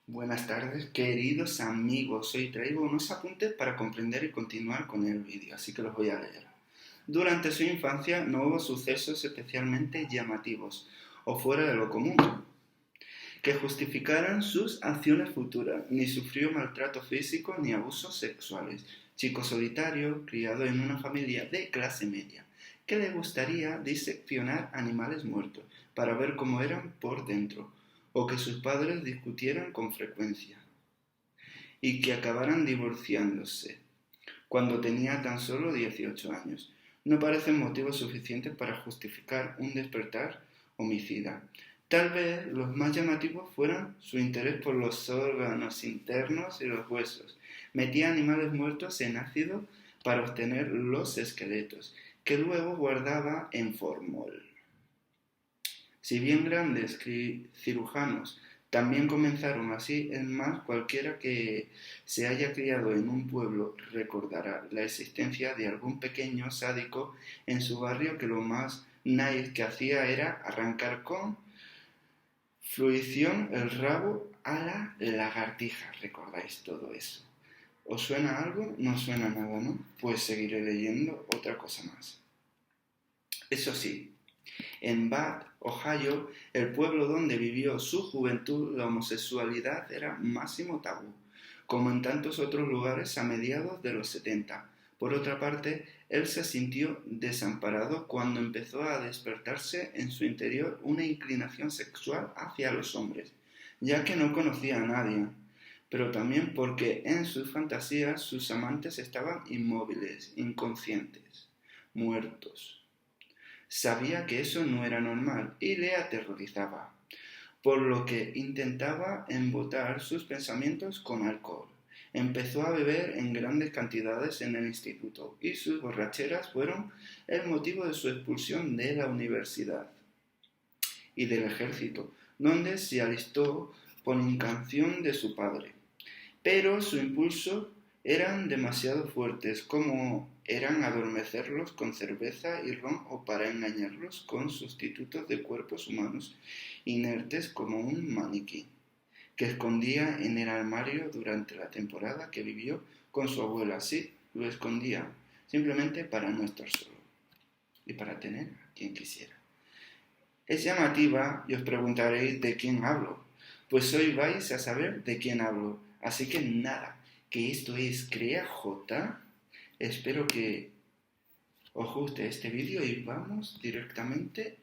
Buenas tardes, queridos amigos. Hoy traigo unos apuntes para comprender y continuar con el vídeo, así que los voy a leer. Durante su infancia no hubo sucesos especialmente llamativos o fuera de lo común que justificaran sus acciones futuras, ni sufrió maltrato físico ni abusos sexuales. Chico solitario, criado en una familia de clase media, que le gustaría diseccionar animales muertos para ver cómo eran por dentro, o que sus padres discutieran con frecuencia, y que acabaran divorciándose cuando tenía tan solo 18 años. No parecen motivos suficientes para justificar un despertar homicida. Tal vez los más llamativos fueran su interés por los órganos internos y los huesos. Metía animales muertos en ácido para obtener los esqueletos, que luego guardaba en formol. Si bien grandes cirujanos también comenzaron así, es más, cualquiera que se haya criado en un pueblo recordará la existencia de algún pequeño sádico en su barrio que lo más nice que hacía era arrancar con fruición el rabo a la lagartija. ¿Recordáis todo eso? ¿Os suena algo? No suena nada, ¿no? Pues seguiré leyendo otra cosa más. Eso sí, en Bath, Ohio, el pueblo donde vivió su juventud, la homosexualidad era máximo tabú, como en tantos otros lugares a mediados de los 70. Por otra parte, él se sintió desamparado cuando empezó a despertarse en su interior una inclinación sexual hacia los hombres, ya que no conocía a nadie, pero también porque en sus fantasías sus amantes estaban inmóviles, inconscientes, muertos. Sabía que eso no era normal y le aterrorizaba, por lo que intentaba embotar sus pensamientos con alcohol. Empezó a beber en grandes cantidades en el instituto y sus borracheras fueron el motivo de su expulsión de la universidad y del ejército, donde se alistó por indicación de su padre. Pero su impulso eran demasiado fuertes, como eran adormecerlos con cerveza y ron o para engañarlos con sustitutos de cuerpos humanos inertes como un maniquí, que escondía en el armario durante la temporada que vivió con su abuela. Sí, lo escondía, simplemente para no estar solo y para tener a quien quisiera. Es llamativa y os preguntaréis de quién hablo. Pues hoy vais a saber de quién hablo. Así que nada, que esto es Crea J. Espero que os guste este vídeo y vamos directamente.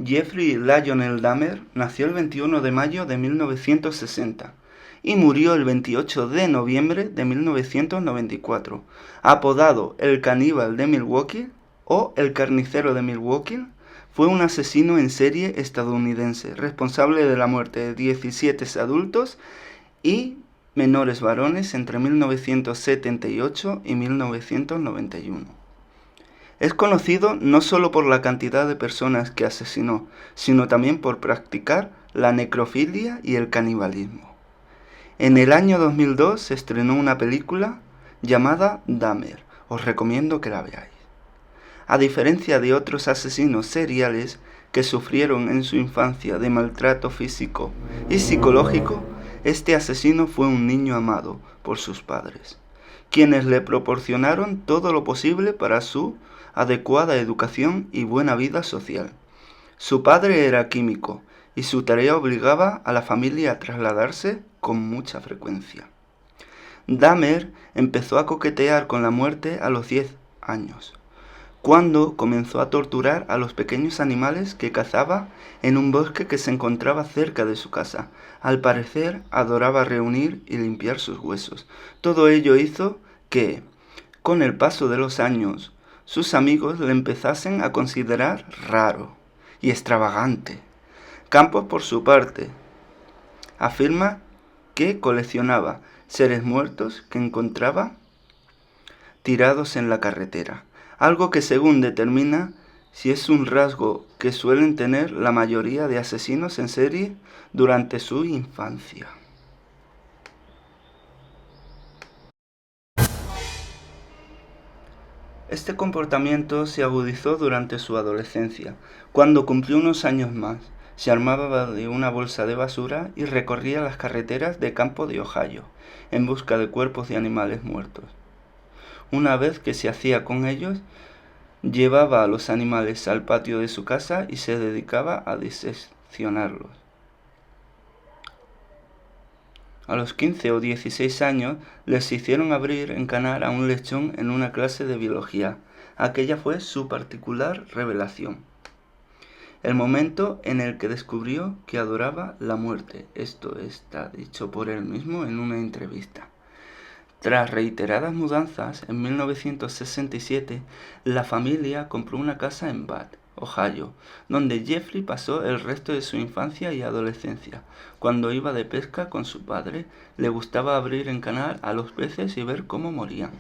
Jeffrey Lionel Dahmer nació el 21 de mayo de 1960 y murió el 28 de noviembre de 1994, apodado el caníbal de Milwaukee o el carnicero de Milwaukee. Fue un asesino en serie estadounidense, responsable de la muerte de 17 adultos y menores varones entre 1978 y 1991. Es conocido no solo por la cantidad de personas que asesinó, sino también por practicar la necrofilia y el canibalismo. En el año 2002 se estrenó una película llamada Dahmer. Os recomiendo que la veáis. A diferencia de otros asesinos seriales que sufrieron en su infancia de maltrato físico y psicológico, este asesino fue un niño amado por sus padres, quienes le proporcionaron todo lo posible para su adecuada educación y buena vida social. Su padre era químico y su tarea obligaba a la familia a trasladarse con mucha frecuencia. Dahmer empezó a coquetear con la muerte a los 10 años, cuando comenzó a torturar a los pequeños animales que cazaba en un bosque que se encontraba cerca de su casa. Al parecer, adoraba reunir y limpiar sus huesos. Todo ello hizo que, con el paso de los años, sus amigos le empezasen a considerar raro y extravagante. Campos, por su parte, afirma que coleccionaba seres muertos que encontraba tirados en la carretera, algo que según determina si es un rasgo que suelen tener la mayoría de asesinos en serie durante su infancia. Este comportamiento se agudizó durante su adolescencia. Cuando cumplió unos años más, se armaba de una bolsa de basura y recorría las carreteras de campo de Ohio en busca de cuerpos de animales muertos. Una vez que se hacía con ellos, llevaba a los animales al patio de su casa y se dedicaba a diseccionarlos. A los 15 o 16 años les hicieron abrir en canal a un lechón en una clase de biología. Aquella fue su particular revelación. El momento en el que descubrió que adoraba la muerte. Esto está dicho por él mismo en una entrevista. Tras reiteradas mudanzas, en 1967, la familia compró una casa en Bath, Ohio, donde Jeffrey pasó el resto de su infancia y adolescencia. Cuando iba de pesca con su padre, le gustaba abrir en canal a los peces y ver cómo morían.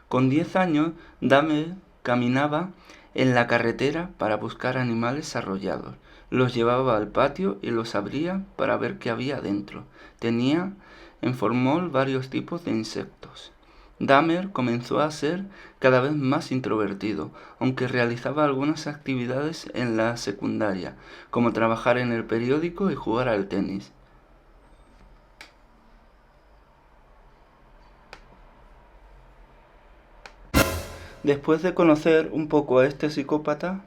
Con 10 años, Dahmer caminaba en la carretera para buscar animales arrollados. Los llevaba al patio y los abría para ver qué había dentro. Tenía en formol varios tipos de insectos. Dahmer comenzó a ser cada vez más introvertido, aunque realizaba algunas actividades en la secundaria, como trabajar en el periódico y jugar al tenis. Después de conocer un poco a este psicópata,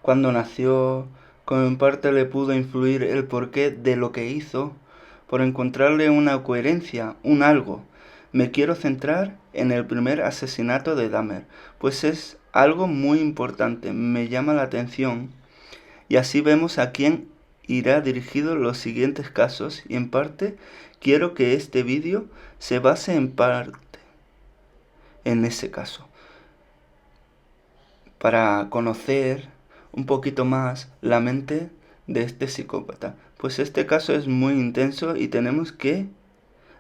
cuando nació, como en parte le pudo influir el porqué de lo que hizo, por encontrarle una coherencia, un algo. Me quiero centrar en el primer asesinato de Dahmer, pues es algo muy importante, me llama la atención, y así vemos a quién irá dirigido los siguientes casos, y en parte quiero que este vídeo se base en parte en ese caso, para conocer un poquito más la mente de este psicópata, pues este caso es muy intenso y tenemos que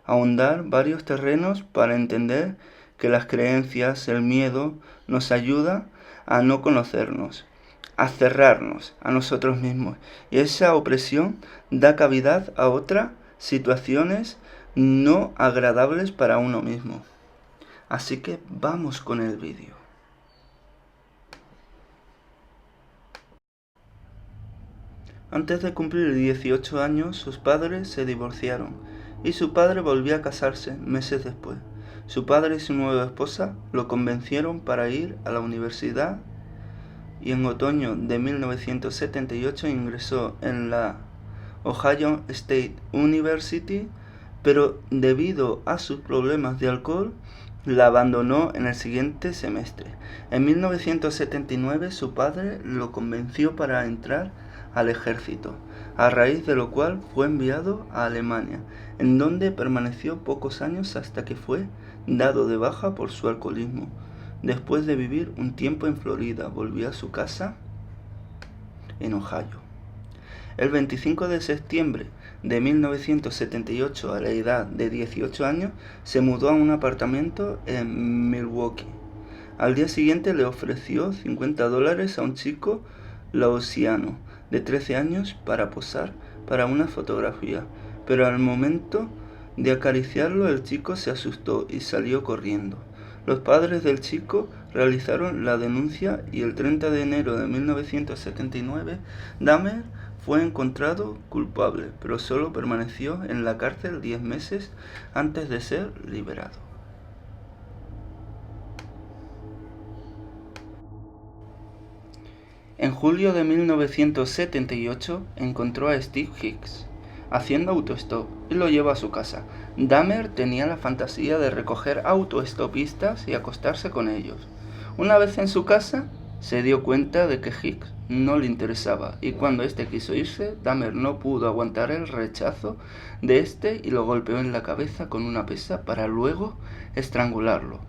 ahondar varios terrenos para entender que las creencias, el miedo, nos ayuda a no conocernos, a cerrarnos a nosotros mismos, y esa opresión da cavidad a otras situaciones no agradables para uno mismo. Así que vamos con el vídeo. Antes de cumplir 18 años, sus padres se divorciaron y su padre volvió a casarse meses después. Su padre y su nueva esposa lo convencieron para ir a la universidad y en otoño de 1978 ingresó en la Ohio State University, pero debido a sus problemas de alcohol, la abandonó en el siguiente semestre. En 1979 su padre lo convenció para entrar al ejército, a raíz de lo cual fue enviado a Alemania, en donde permaneció pocos años hasta que fue dado de baja por su alcoholismo. Después de vivir un tiempo en Florida, volvió a su casa en Ohio. El 25 de septiembre de 1978, a la edad de 18 años, se mudó a un apartamento en Milwaukee. Al día siguiente le ofreció $50 a un chico laosiano de 13 años para posar para una fotografía, pero al momento de acariciarlo el chico se asustó y salió corriendo. Los padres del chico realizaron la denuncia y el 30 de enero de 1979 Dahmer fue encontrado culpable, pero solo permaneció en la cárcel 10 meses antes de ser liberado. En julio de 1978 encontró a Steve Hicks haciendo autostop y lo llevó a su casa. Dahmer tenía la fantasía de recoger autoestopistas y acostarse con ellos. Una vez en su casa, se dio cuenta de que Hicks no le interesaba, y cuando este quiso irse, Dahmer no pudo aguantar el rechazo de este y lo golpeó en la cabeza con una pesa para luego estrangularlo.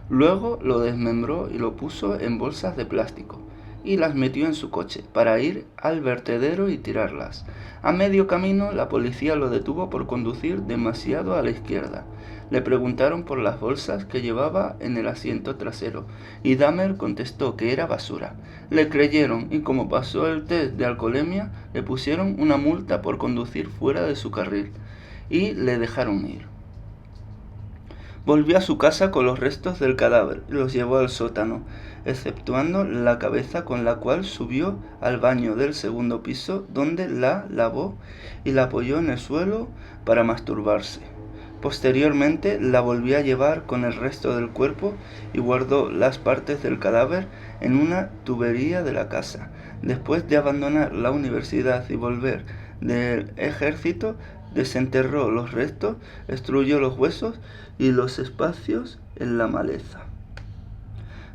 Luego lo desmembró y lo puso en bolsas de plástico y las metió en su coche para ir al vertedero y tirarlas. A medio camino, la policía lo detuvo por conducir demasiado a la izquierda. Le preguntaron por las bolsas que llevaba en el asiento trasero y Dahmer contestó que era basura. Le creyeron y como pasó el test de alcoholemia, le pusieron una multa por conducir fuera de su carril y le dejaron ir. Volvió a su casa con los restos del cadáver y los llevó al sótano, exceptuando la cabeza, con la cual subió al baño del segundo piso, donde la lavó y la apoyó en el suelo para masturbarse. Posteriormente la volvió a llevar con el resto del cuerpo y guardó las partes del cadáver en una tubería de la casa. Después de abandonar la universidad y volver del ejército, desenterró los restos, destruyó los huesos y los espacios en la maleza.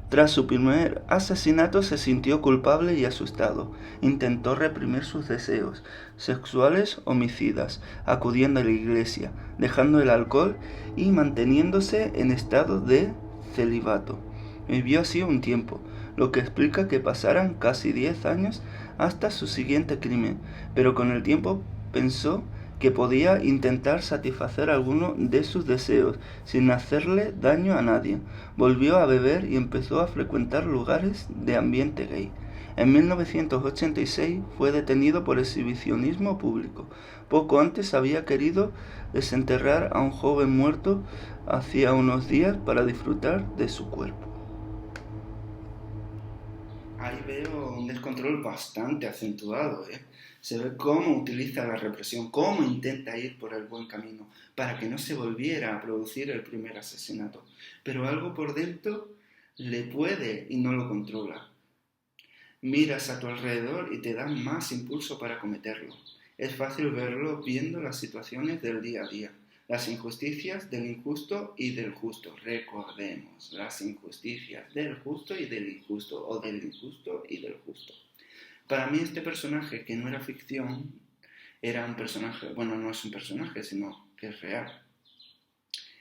Tras su primer asesinato se sintió culpable y asustado. Intentó reprimir sus deseos sexuales homicidas, acudiendo a la iglesia, dejando el alcohol y manteniéndose en estado de celibato. Vivió así un tiempo, lo que explica que pasaran casi 10 años hasta su siguiente crimen, pero con el tiempo pensó que podía intentar satisfacer alguno de sus deseos sin hacerle daño a nadie. Volvió a beber y empezó a frecuentar lugares de ambiente gay. En 1986 fue detenido por exhibicionismo público. Poco antes había querido desenterrar a un joven muerto hacía unos días para disfrutar de su cuerpo. Ahí veo un descontrol bastante acentuado, Se ve cómo utiliza la represión, cómo intenta ir por el buen camino para que no se volviera a producir el primer asesinato. Pero algo por dentro le puede y no lo controla. Miras a tu alrededor y te da más impulso para cometerlo. Es fácil verlo viendo las situaciones del día a día, las injusticias del injusto y del justo. Recordemos, las injusticias del justo y del injusto, o del injusto y del justo. Para mí este personaje, que no era ficción, era un personaje, bueno, no es un personaje, sino que es real.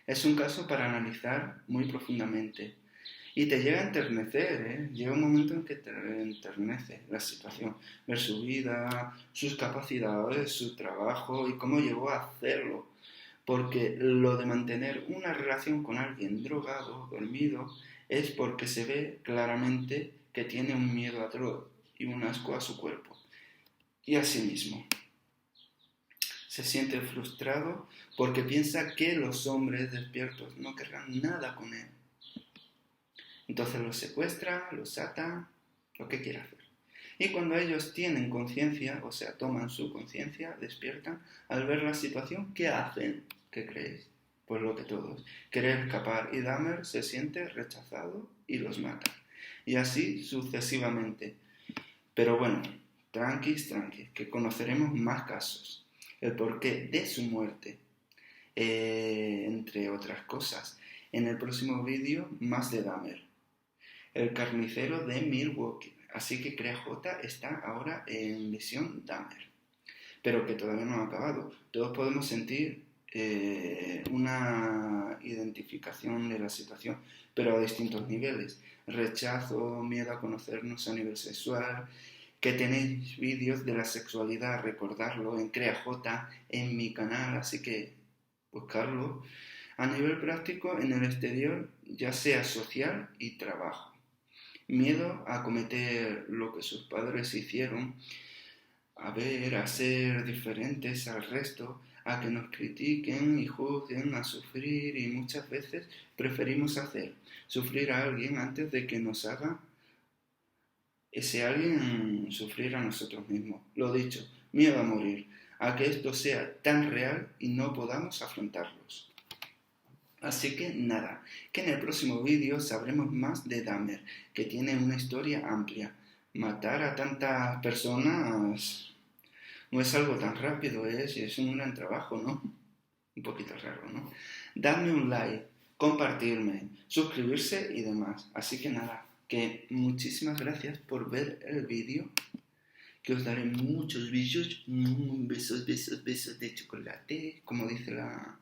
Es un caso para analizar muy profundamente. Y te llega a enternecer, Llega un momento en que te enternece la situación, ver su vida, sus capacidades, su trabajo y cómo llegó a hacerlo. Porque lo de mantener una relación con alguien drogado, dormido, es porque se ve claramente que tiene un miedo atroz y un asco a su cuerpo y a sí mismo. Se siente frustrado porque piensa que los hombres despiertos no querrán nada con él. Entonces los secuestra, los ata, lo que quiera hacer. Y cuando ellos tienen conciencia, o sea, toman su conciencia, despiertan, al ver la situación, ¿qué hacen? ¿Qué creéis? Pues lo que todos. Querer escapar, y Dahmer se siente rechazado y los mata. Y así sucesivamente. Pero bueno, tranquis, que conoceremos más casos. El porqué de su muerte, entre otras cosas. En el próximo vídeo, más de Dahmer, el carnicero de Milwaukee. Así que Crea J está ahora en misión Dahmer. Pero que todavía no ha acabado. Todos podemos sentir una identificación de la situación, pero a distintos niveles. Rechazo, miedo a conocernos a nivel sexual. Que tenéis vídeos de la sexualidad, recordarlo en Crea J, en mi canal, así que buscarlo. A nivel práctico, en el exterior, ya sea social y trabajo. Miedo a cometer lo que sus padres hicieron, a ser diferentes al resto, a que nos critiquen y juzguen, a sufrir, y muchas veces preferimos hacer sufrir a alguien antes de que nos haga ese alguien sufrir a nosotros mismos. Lo dicho, miedo a morir, a que esto sea tan real y no podamos afrontarlos. Así que nada, que en el próximo vídeo sabremos más de Dahmer, que tiene una historia amplia. Matar a tantas personas no es algo tan rápido, es un gran trabajo, ¿no? Un poquito raro, ¿no? Dadme un like, compartirme, suscribirse y demás. Así que nada, que muchísimas gracias por ver el vídeo, que os daré muchos besos, besos de chocolate, como dice la